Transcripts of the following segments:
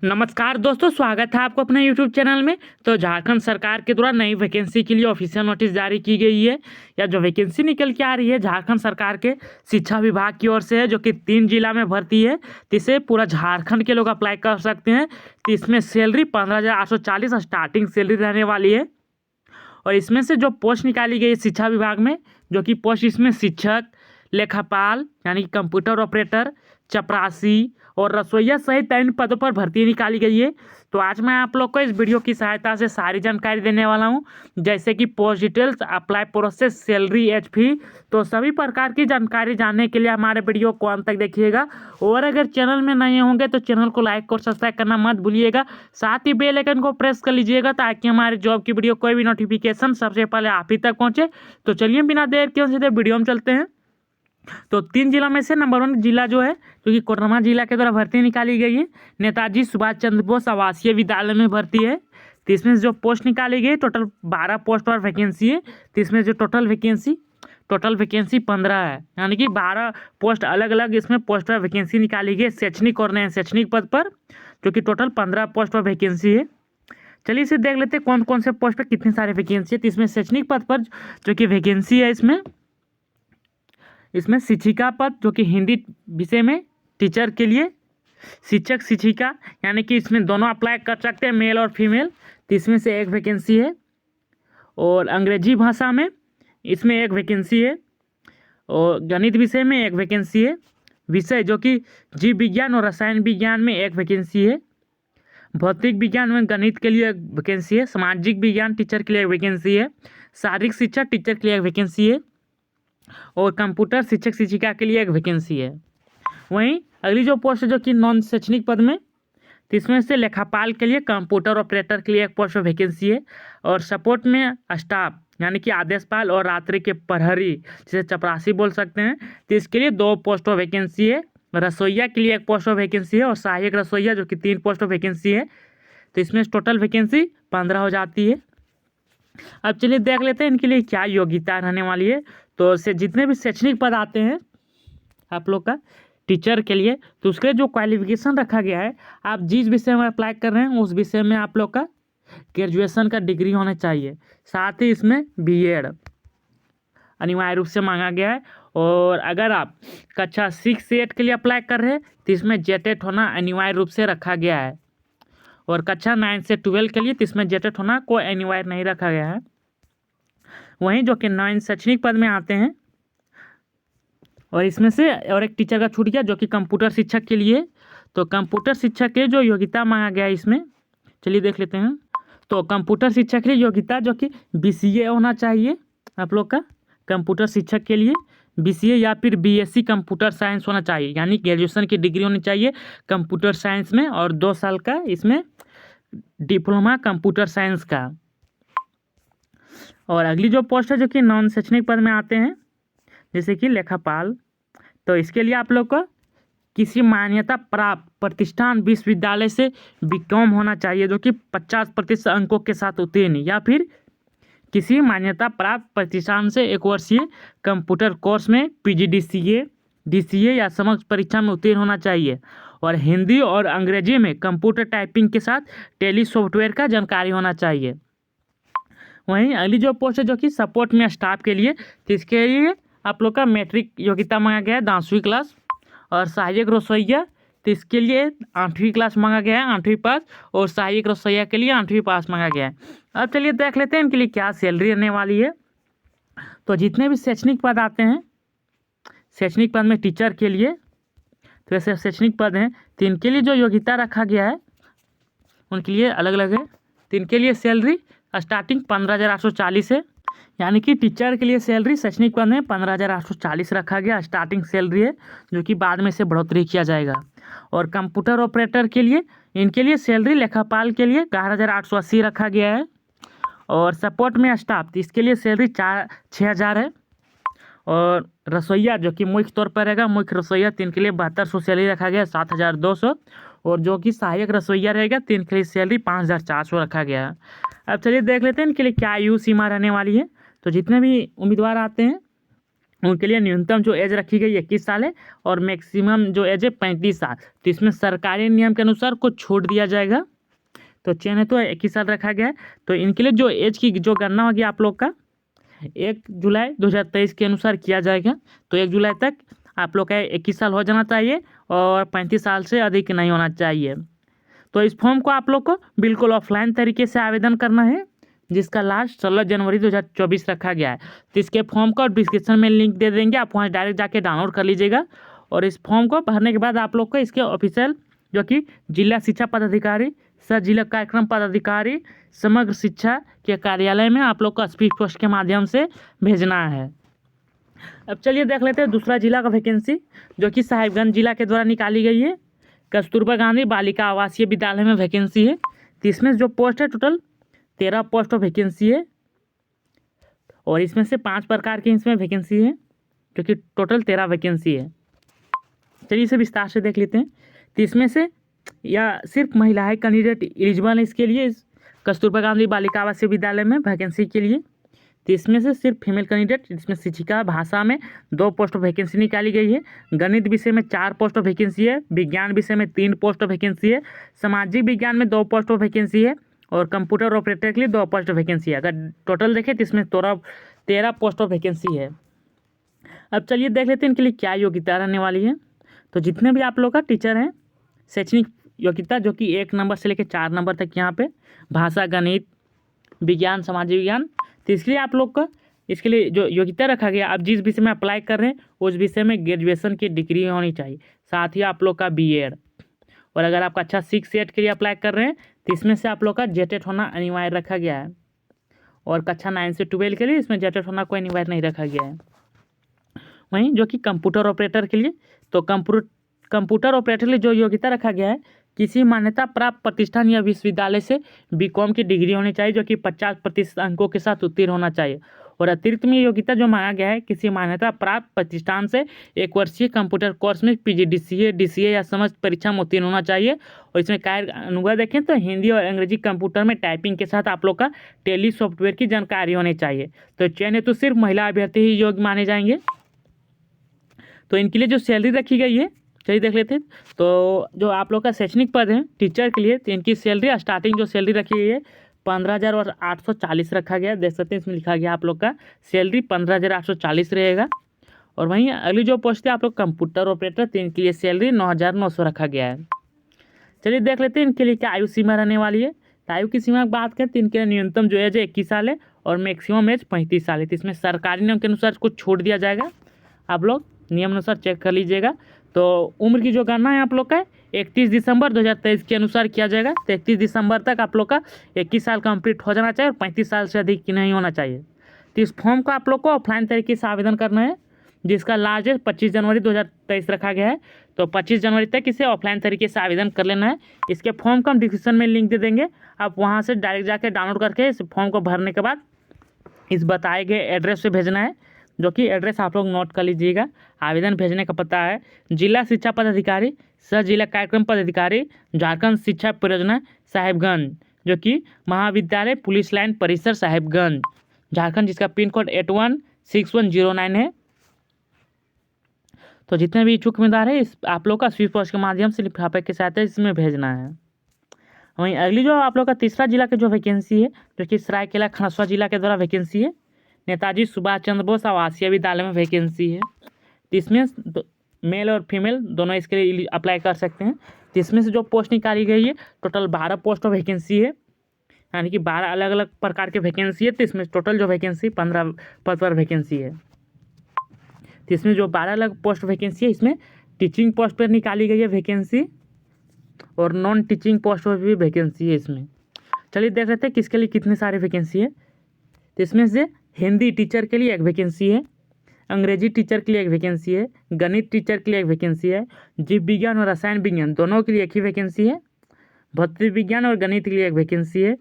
नमस्कार दोस्तों, स्वागत है आपको अपने यूट्यूब चैनल में। तो झारखंड सरकार के द्वारा नई वैकेंसी के लिए ऑफिशियल नोटिस जारी की गई है। या जो वैकेंसी निकल के आ रही है झारखंड सरकार के शिक्षा विभाग की ओर से है, जो कि 3 जिला में भर्ती है। तो इसे पूरा झारखंड के लोग अप्लाई कर सकते हैं। तो इसमें सैलरी 15,840 स्टार्टिंग सैलरी रहने वाली है। और इसमें से जो पोस्ट निकाली गई है शिक्षा विभाग में, जो कि पोस्ट इसमें शिक्षक, लेखापाल यानी कि कंप्यूटर ऑपरेटर, चपरासी और रसोइया सहित 3 पदों पर भर्ती निकाली गई है। तो आज मैं आप लोग को इस वीडियो की सहायता से सारी जानकारी देने वाला हूं, जैसे कि post details, apply process, salary, age fee. तो सभी प्रकार की जानकारी जानने के लिए हमारे वीडियो को अंत तक देखिएगा। और अगर चैनल में नए होंगे तो चैनल को लाइक और सब्सक्राइब करना मत भूलिएगा। साथ ही बेल आइकन को प्रेस कर लीजिएगा ताकि हमारे जॉब की वीडियो कोई भी नोटिफिकेशन सबसे पहले आप ही तक पहुँचे। तो चलिए बिना देर के सीधे वीडियो में चलते हैं। तो 3 जिला में से नंबर 1 जिला जो है, जो कि कोडरमा जिला के द्वारा भर्ती निकाली गई है, नेताजी सुभाष चंद्र बोस आवासीय विद्यालय में भर्ती है। तो इसमें जो पोस्ट निकाली गई टोटल 12 पोस्ट और वैकेंसी है। तो इसमें जो टोटल वैकेंसी 15 है, यानी कि 12 पोस्ट अलग अलग इसमें पोस्ट और वैकेंसी निकाली गई शैक्षणिक और नए शैक्षणिक पद पर, जो कि टोटल 15 पोस्ट और वैकेंसी है। चलिए इसे देख लेते हैं कौन कौन से पोस्ट पर कितनी सारी वैकेंसी है। तो इसमें शैक्षणिक पद पर जो कि वैकेंसी है, इसमें शिक्षिका पद, जो कि हिंदी विषय में टीचर के लिए, शिक्षक शिक्षिका यानी कि इसमें दोनों अप्लाई कर सकते हैं, मेल और फीमेल। तो इसमें से एक वैकेंसी है। और अंग्रेजी भाषा में इसमें एक वैकेंसी है। और गणित विषय में एक वैकेंसी है। विषय जो कि जीव विज्ञान और रसायन विज्ञान में एक वैकेंसी है। भौतिक विज्ञान में गणित के लिए एक वैकेंसी है। सामाजिक विज्ञान टीचर के लिए एक वैकेंसी है। शारीरिक शिक्षा टीचर के लिए एक वैकेंसी है। और कंप्यूटर शिक्षक शिक्षिका के लिए एक वैकेंसी है। वहीं अगली जो पोस्ट है, जो कि नॉन शैक्षणिक पद में, तो इसमें से लेखापाल के लिए, कंप्यूटर ऑपरेटर के लिए एक पोस्ट वैकेंसी है। और सपोर्ट में स्टाफ यानी कि आदेशपाल और रात्रि के प्रहरी, जिसे चपरासी बोल सकते हैं, तो इसके लिए 2 पोस्ट वैकेंसी है। रसोइया के लिए एक पोस्ट वैकेंसी है और सहायक रसोइया, जो कि 3 पोस्ट वैकेंसी है। तो इसमें टोटल वैकेंसी 15 हो जाती है। अब चलिए देख लेते हैं इनके लिए क्या योग्यता रहने वाली है। तो से जितने भी शैक्षणिक पद आते हैं आप लोग का टीचर के लिए, तो उसके जो क्वालिफिकेशन रखा गया है, आप जिस विषय में अप्लाई कर रहे हैं उस विषय में आप लोग का ग्रेजुएशन का डिग्री होना चाहिए। साथ ही इसमें बीएड अनिवार्य रूप से मांगा गया है। और अगर आप कक्षा 6 से 8 के लिए अप्लाई कर रहे हैं तो इसमें जेटेट होना अनिवार्य रूप से रखा गया है। और कक्षा 9 से 12 के लिए तो इसमें जेटेट होना कोई अनिवार्य नहीं रखा गया है। वहीं जो कि 9 शैक्षणिक पद में आते हैं, और इसमें से और एक टीचर का छूट गया, जो कि कंप्यूटर शिक्षक के लिए। तो कंप्यूटर शिक्षक के जो योग्यता मांगा गया है इसमें, चलिए देख लेते हैं। तो कंप्यूटर शिक्षक के लिए योग्यता जो कि बीसीए होना चाहिए आप लोग का। कंप्यूटर शिक्षक के लिए बीसीए या फिर बीएससी कंप्यूटर साइंस होना चाहिए, यानी ग्रेजुएशन की डिग्री होनी चाहिए कंप्यूटर साइंस में, और 2 साल का इसमें डिप्लोमा कंप्यूटर साइंस का। और अगली जो पोस्ट है, जो कि नॉन शैक्षणिक पद में आते हैं, जैसे कि लेखापाल, तो इसके लिए आप लोग को किसी मान्यता प्राप्त प्रतिष्ठान विश्वविद्यालय से बीकॉम होना चाहिए, जो कि 50% अंकों के साथ उत्तीर्ण, या फिर किसी मान्यता प्राप्त प्रतिष्ठान से 1 वर्षीय कंप्यूटर कोर्स में पीजीडीसीए, डीसीए या समकक्ष परीक्षा में उत्तीर्ण होना चाहिए। और हिंदी और अंग्रेजी में कंप्यूटर टाइपिंग के साथ टेली सॉफ्टवेयर का जानकारी होना चाहिए। वहीं अगली जो पोस्ट है, जो कि सपोर्ट में स्टाफ के लिए, तो इसके लिए आप लोग का मैट्रिक योग्यता मांगा गया है 10वीं क्लास। और सहायक रसोइया, तो इसके लिए 8वीं क्लास मांगा गया है, 8वीं पास। और सहायक रसोइया के लिए 8वीं पास मांगा गया है। अब चलिए देख लेते हैं इनके लिए क्या सैलरी रहने वाली है। तो जितने भी शैक्षणिक पद आते हैं, शैक्षणिक पद में टीचर के लिए, तो ऐसे शैक्षणिक पद हैं, तो इनके लिए जो योग्यता रखा गया है उनके लिए अलग अलग है। तो इनके लिए सैलरी स्टार्टिंग 15,840 है, यानी कि टीचर के लिए सैलरी शैक्षणिक पद में 15,840 रखा गया स्टार्टिंग सैलरी है, जो कि बाद में से बढ़ोतरी किया जाएगा। और कंप्यूटर ऑपरेटर के लिए, इनके लिए सैलरी लेखापाल के लिए 11,880 रखा गया है। और सपोर्ट में स्टाफ, इसके लिए सैलरी 6,000 है। और रसोइया जो कि मुख्य तौर पर रहेगा, मुख्य रसोइया, 3 के लिए 7200 सैलरी रखा गया है, 7,200। और जो कि सहायक रसोइया रहेगा 3 के लिए सैलरी 5,400 रखा गया है। अब चलिए देख लेते हैं इनके लिए क्या आयु सीमा रहने वाली है। तो जितने भी उम्मीदवार आते हैं उनके लिए न्यूनतम जो एज रखी गई 21 साल है और मैक्सिमम जो एज है 35 साल। तो इसमें सरकारी नियम के अनुसार कुछ छूट दिया जाएगा। तो चयन है तो 21 साल रखा गया है। तो इनके लिए जो एज की जो गणना होगी आप लोग का 1 जुलाई 2023 के अनुसार किया जाएगा। तो 1 जुलाई तक आप लोग का 21 साल हो जाना चाहिए और 35 साल से अधिक नहीं होना चाहिए। तो इस फॉर्म को आप लोग को बिल्कुल ऑफलाइन तरीके से आवेदन करना है, जिसका लास्ट 16 जनवरी 2024 रखा गया है। तो इसके फॉर्म को डिस्क्रिप्शन में लिंक दे देंगे, आप वहाँ डायरेक्ट जाके डाउनलोड कर लीजिएगा। और इस फॉर्म को भरने के बाद आप लोग को इसके ऑफिशियल जो कि जिला शिक्षा पदाधिकारी, सह जिला कार्यक्रम पदाधिकारी, समग्र शिक्षा के कार्यालय में आप लोग को स्पीड पोस्ट के माध्यम से भेजना है। अब चलिए देख लेते हैं दूसरा जिला का वैकेंसी, जो कि साहिबगंज जिला के द्वारा निकाली गई है। कस्तूरबा गांधी बालिका आवासीय विद्यालय में वैकेंसी है। तो इसमें जो पोस्ट है टोटल 13 पोस्ट ऑफ वैकेंसी है और इसमें से 5 प्रकार की इसमें वैकेंसी है, जो कि टोटल 13 वैकेंसी है। चलिए इसे विस्तार से देख लेते हैं। तो इसमें से या सिर्फ महिलाएं कैंडिडेट एलिजिबल है इसके लिए, कस्तूरबा गांधी बालिका आवासीय विद्यालय में वैकेंसी के लिए। तो इसमें से सिर्फ फीमेल कैंडिडेट, इसमें शिक्षिका भाषा में 2 पोस्ट ऑफ वैकेंसी निकाली गई है। गणित विषय में 4 पोस्ट ऑफ वैकेंसी है। विज्ञान विषय में 3 पोस्ट ऑफ वैकेंसी है। सामाजिक विज्ञान में 2 पोस्ट ऑफ वैकेंसी है और कंप्यूटर ऑपरेटर के लिए 2 पोस्ट ऑफ वैकेंसी है। अगर टोटल देखें तो इसमें 13 पोस्ट ऑफ वैकेंसी है। अब चलिए देख लेते हैं इनके लिए क्या योग्यता रहने वाली है। तो जितने भी आप लोग का टीचर हैं, शैक्षणिक योग्यता जो कि 1 नंबर से लेकर 4 नंबर तक यहाँ पे भाषा, गणित, विज्ञान, सामाजिक विज्ञान। तो इसलिए आप लोग का इसके लिए जो योग्यता रखा गया, आप जिस विषय में अप्लाई कर रहे हैं उस विषय में ग्रेजुएशन की डिग्री होनी चाहिए, साथ ही आप लोग का बीएड। और अगर आप अच्छा 6-8 के लिए अप्लाई कर रहे हैं तो इसमें से आप लोग का जेटेट होना अनिवार्य रखा गया है। और कक्षा 9 से 12 के लिए इसमें जेटेट होना कोई अनिवार्य नहीं रखा गया है। वहीं जो कि कंप्यूटर ऑपरेटर के लिए, तो कंप्यूटर ऑपरेटर के लिए जो योग्यता रखा गया है, किसी मान्यता प्राप्त प्रतिष्ठान या विश्वविद्यालय से बीकॉम की डिग्री होनी चाहिए, जो कि 50% अंकों के साथ उत्तीर्ण होना चाहिए। और अतिरिक्त में योग्यता जो मांगा गया है, किसी मान्यता प्राप्त प्रतिष्ठान से 1 वर्षीय कंप्यूटर कोर्स में पीजीडीसीए, डीसीए या समस्त परीक्षा में उत्तीर्ण होना चाहिए। और इसमें कार्य अनुभव देखें तो हिंदी और अंग्रेजी कंप्यूटर में टाइपिंग के साथ आप लोग का टेली सॉफ्टवेयर की जानकारी होनी चाहिए। तो चयन हेतु सिर्फ महिला अभ्यर्थी ही योग्य माने जाएंगे। तो इनके लिए जो सैलरी रखी गई है, चलिए देख लेते हैं। तो जो आप लोग का शैक्षणिक पद है टीचर के लिए, तो इनकी सैलरी स्टार्टिंग जो सैलरी रखी गई है 15,840 रखा गया है। देख सकते हैं इसमें लिखा गया आप लोग का सैलरी 15,840 रहेगा। और वहीं अगली जो पोस्ट है आप लोग कंप्यूटर ऑपरेटर, तो इनके लिए सैलरी 9,900 रखा गया है। चलिए देख लेते हैं इनके लिए क्या आयु सीमा रहने वाली है। तो आयु की सीमा की बात करें तो इनके लिए न्यूनतम जो एज है 21 साल है और मैक्सिमम एज 35 साल है। तो इसमें सरकारी नियम के अनुसार कुछ छूट दिया जाएगा, आप लोग नियम अनुसार चेक कर लीजिएगा। तो उम्र की जो गणना है आप लोग का 31 दिसंबर 2023 के अनुसार किया जाएगा। तो 31 दिसंबर तक आप लोग का 21 साल कंप्लीट हो जाना चाहिए और 35 साल से अधिक नहीं होना चाहिए। तो इस फॉर्म को आप लोग को ऑफलाइन तरीके से आवेदन करना है, जिसका लास्ट डेट 25 जनवरी 2023 रखा गया है। तो 25 जनवरी तक इसे ऑफलाइन तरीके से आवेदन कर लेना है। इसके फॉर्म को हम डिस्क्रिप्शन में लिंक दे देंगे, आप वहाँ से डायरेक्ट जाकर डाउनलोड करके इस फॉर्म को भरने के बाद इस बताए गए एड्रेस पे भेजना है, जो कि एड्रेस आप लोग नोट कर लीजिएगा। आवेदन भेजने का पता है जिला शिक्षा पदाधिकारी, सह जिला कार्यक्रम पदाधिकारी, झारखंड शिक्षा परियोजना साहिबगंज, जो कि महाविद्यालय पुलिस लाइन परिसर साहिबगंज, झारखंड, जिसका पिन कोड 816109 है। तो जितने भी इच्छुक उम्मीदवार है इस आप लोग का स्पीड पोस्ट के माध्यम से लिफाफे के साथ इसमें भेजना है। वहीं अगली जो आप लोग का तीसरा जिला का जो वैकेंसी है, जो कि सरायकेला खरसावां जिला के द्वारा वैकेंसी है, नेताजी सुभाष चंद्र बोस आवासीय विद्यालय में वैकेंसी है। तो इसमें मेल और फीमेल दोनों इसके लिए अप्लाई कर सकते हैं। तो इसमें से जो पोस्ट निकाली गई है टोटल 12 पोस्ट ऑफ वैकेंसी है, यानी कि 12 अलग अलग प्रकार के वैकेंसी है। तो इसमें टोटल जो वैकेंसी 15 पद पर वैकेंसी है। तो इसमें जो 12 अलग पोस्ट वैकेंसी है, इसमें टीचिंग पोस्ट पर निकाली गई है वैकेंसी और नॉन टीचिंग पोस्ट पर भी वैकेंसी है इसमें। चलिए देख लेते हैं किसके लिए कितने सारे वैकेंसी है। तो इसमें से हिंदी टीचर के लिए 1 वैकेंसी है, अंग्रेजी टीचर के लिए 1 वैकेंसी है, गणित टीचर के लिए 1 वैकेंसी है, जीव विज्ञान और रसायन विज्ञान दोनों के लिए 1 ही वैकेंसी है, भौतिक विज्ञान और गणित के लिए 1 वैकेंसी है,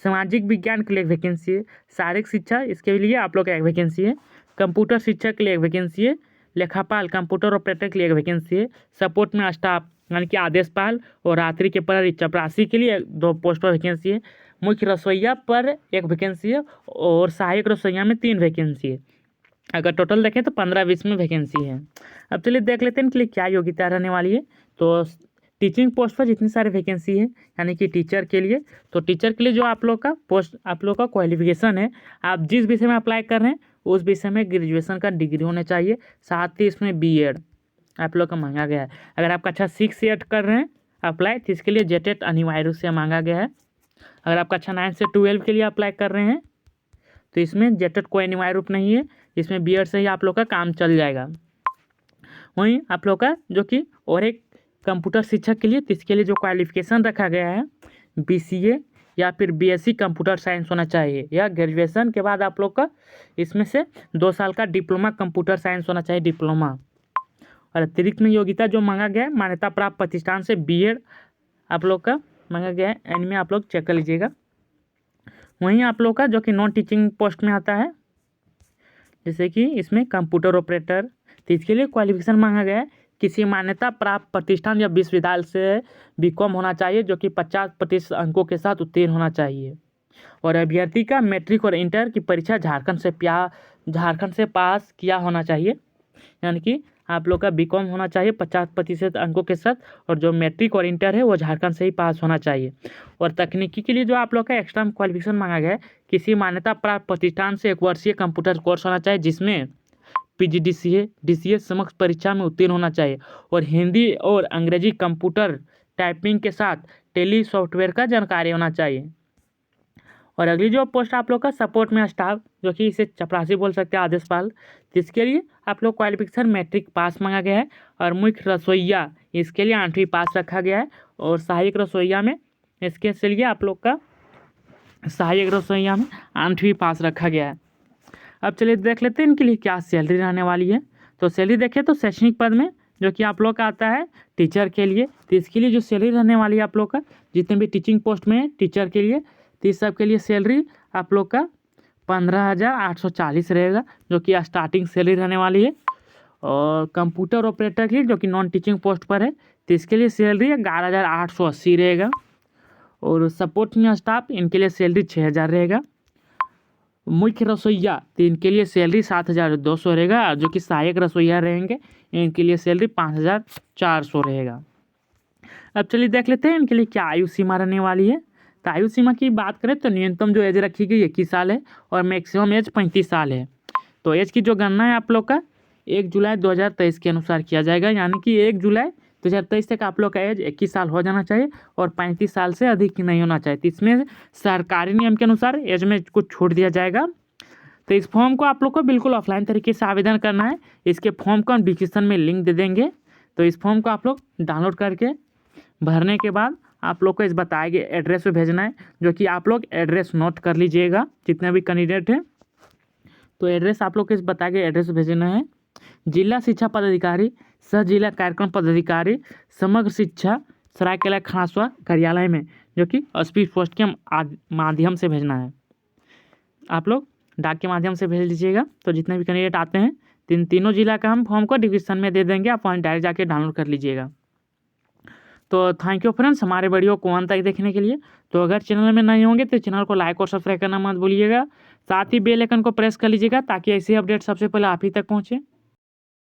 सामाजिक विज्ञान के लिए 1 वैकेंसी है, शारीरिक शिक्षा इसके लिए आप लोग का 1 वैकेंसी है, कंप्यूटर शिक्षक के लिए 1 वैकेंसी है, लेखापाल कंप्यूटर ऑपरेटर के लिए 1 वैकेंसी है, सपोर्ट में स्टाफ यानी कि आदेशपाल और रात्रि के प्रहरी चपरासी के लिए 2 पोस्ट पर वैकेंसी है, मुख्य रसोइया पर 1 वैकेंसी है और सहायक रसोइया में 3 वैकेंसी है। अगर टोटल देखें तो 15-20 में वैकेंसी है। अब चलिए देख लेते हैं इनके लिए क्या योग्यता रहने वाली है। तो टीचिंग पोस्ट पर जितनी सारी वैकेंसी है, यानी कि टीचर के लिए, तो टीचर के लिए जो आप लोग का पोस्ट, आप लोग का क्वालिफिकेशन है, आप जिस विषय में अप्लाई कर रहे हैं उस विषय में ग्रेजुएशन का डिग्री होना चाहिए, साथ ही इसमें बीएड आप लोग का मांगा गया है। अगर आप कक्षा 6 से 8 कर रहे हैं अप्लाई, तो इसके लिए जेटेट अनिवार्य रूप से मांगा गया है। अगर आप कक्षा 9 से 12 के लिए अप्लाई कर रहे हैं तो इसमें जेटेट कोई अनिवार्य रूप नहीं है, इसमें बीएड से ही आप लोग का काम चल जाएगा। वहीं आप लोग का जो कि और एक कंप्यूटर शिक्षक के लिए, तो इसके लिए जो क्वालिफिकेशन रखा गया है बीसीए या फिर बीएससी कंप्यूटर साइंस होना चाहिए, या ग्रेजुएशन के बाद आप लोग का इसमें से 2 साल का डिप्लोमा कंप्यूटर साइंस होना चाहिए, डिप्लोमा। और अतिरिक्त में योग्यता जो मांगा गया है मान्यता प्राप्त प्रतिष्ठान से बीएड आप लोग का मांगा गया है, इनमें आप लोग चेक कर लीजिएगा। वहीं आप लोग का जो कि नॉन टीचिंग पोस्ट में आता है, जैसे कि इसमें कंप्यूटर ऑपरेटर, तो इसके लिए क्वालिफिकेशन मांगा गया है किसी मान्यता प्राप्त प्रतिष्ठान या विश्वविद्यालय से बीकॉम होना चाहिए, जो कि 50% अंकों के साथ उत्तीर्ण होना चाहिए। और अभ्यर्थी का मैट्रिक और इंटर की परीक्षा झारखंड से पास किया होना चाहिए, यानी कि आप लोग का बीकॉम होना चाहिए 50% अंकों के साथ, और जो मैट्रिक और इंटर है वो झारखंड से ही पास होना चाहिए। और तकनीकी के लिए जो आप लोग का एक्स्ट्रा क्वालिफिकेशन मांगा गया है, किसी मान्यता प्राप्त प्रतिष्ठान से 1 वर्षीय कंप्यूटर कोर्स होना चाहिए, जिसमें पीजीडीसीए समक्ष परीक्षा में उत्तीर्ण होना चाहिए, और हिंदी और अंग्रेजी कंप्यूटर टाइपिंग के साथ टेली सॉफ्टवेयर का जानकारी होना चाहिए। और अगली जो पोस्ट आप लोग का सपोर्ट में स्टाफ, जो कि इसे चपरासी बोल सकते हैं, आदेशपाल, जिसके लिए आप लोग क्वालिफिकेशन मैट्रिक पास मांगा गया है। और मुख्य रसोइया, इसके लिए 8वीं पास रखा गया है। और सहायक रसोइया में, इसके लिए आप लोग का सहायक रसोइया में 8वीं पास रखा गया है। अब चलिए देख लेते हैं इनके लिए क्या सैलरी रहने वाली है। तो सैलरी देखें तो शैक्षणिक पद में जो कि आप लोग का आता है टीचर के लिए, तो इसके लिए जो सैलरी रहने वाली है आप लोग का, जितने भी टीचिंग पोस्ट में है टीचर के लिए, तो इस सब के लिए सैलरी आप लोग का 15,840 रहेगा, जो कि स्टार्टिंग सैलरी रहने वाली है। और कंप्यूटर ऑपरेटर के लिए जो कि नॉन टीचिंग पोस्ट पर है, तो इसके लिए सैलरी 11,880 रहेगा। और सपोर्ट में स्टाफ, इनके लिए सैलरी 6,000 रहेगा। मुख्य रसोइया, तो इनके लिए सैलरी 7,200 रहेगा। और जो कि सहायक रसोइया रहेंगे, इनके लिए सैलरी 5,400 रहेगा। अब चलिए देख लेते हैं इनके लिए क्या आयु सीमा रहने वाली है। तो आयु सीमा की बात करें तो न्यूनतम जो एज रखी गई 21 साल है, और मैक्सिमम एज 35 साल है। तो एज की जो गणना है आप लोग का 1 जुलाई 2023 के अनुसार किया जाएगा, यानी कि 1 जुलाई 2023 तक आप लोग का एज 21 साल हो जाना चाहिए, और 35 साल से अधिक नहीं होना चाहिए। तो इसमें सरकारी नियम के अनुसार एज में कुछ छूट दिया जाएगा। तो इस फॉर्म को आप लोग को बिल्कुल ऑफलाइन तरीके से आवेदन करना है। इसके फॉर्म को हम डिस्क्रिप्शन में लिंक दे देंगे, तो इस फॉर्म को आप लोग डाउनलोड करके भरने के बाद आप लोग को इस बताए गए एड्रेस पे भेजना है, जो कि आप लोग एड्रेस नोट कर लीजिएगा जितने भी कैंडिडेट हैं। तो एड्रेस आप लोग को इस बताए गए एड्रेस पे भेजना है। जिला शिक्षा पदाधिकारी, सह जिला कार्यक्रम पदाधिकारी, समग्र शिक्षा, सरायकेला खनासवा कार्यालय में, जो कि स्पीड पोस्ट के माध्यम से भेजना है। आप लोग डाक के माध्यम से भेज दीजिएगा। तो जितने भी कैंडिडेट आते हैं तीनों जिला का हम फॉर्म को डिस्क्रिप्शन में दे देंगे, आप वहाँ डायरेक्ट जाके डाउनलोड कर लीजिएगा। तो थैंक यू फ्रेंड्स हमारे वीडियो को अंत तक देखने के लिए। तो अगर चैनल में नए होंगे तो चैनल को लाइक और सब्सक्राइब करना मत भूलिएगा, साथ ही बेल आइकन को प्रेस कर लीजिएगा ताकि ऐसे अपडेट सबसे पहले आप ही तक पहुँचे।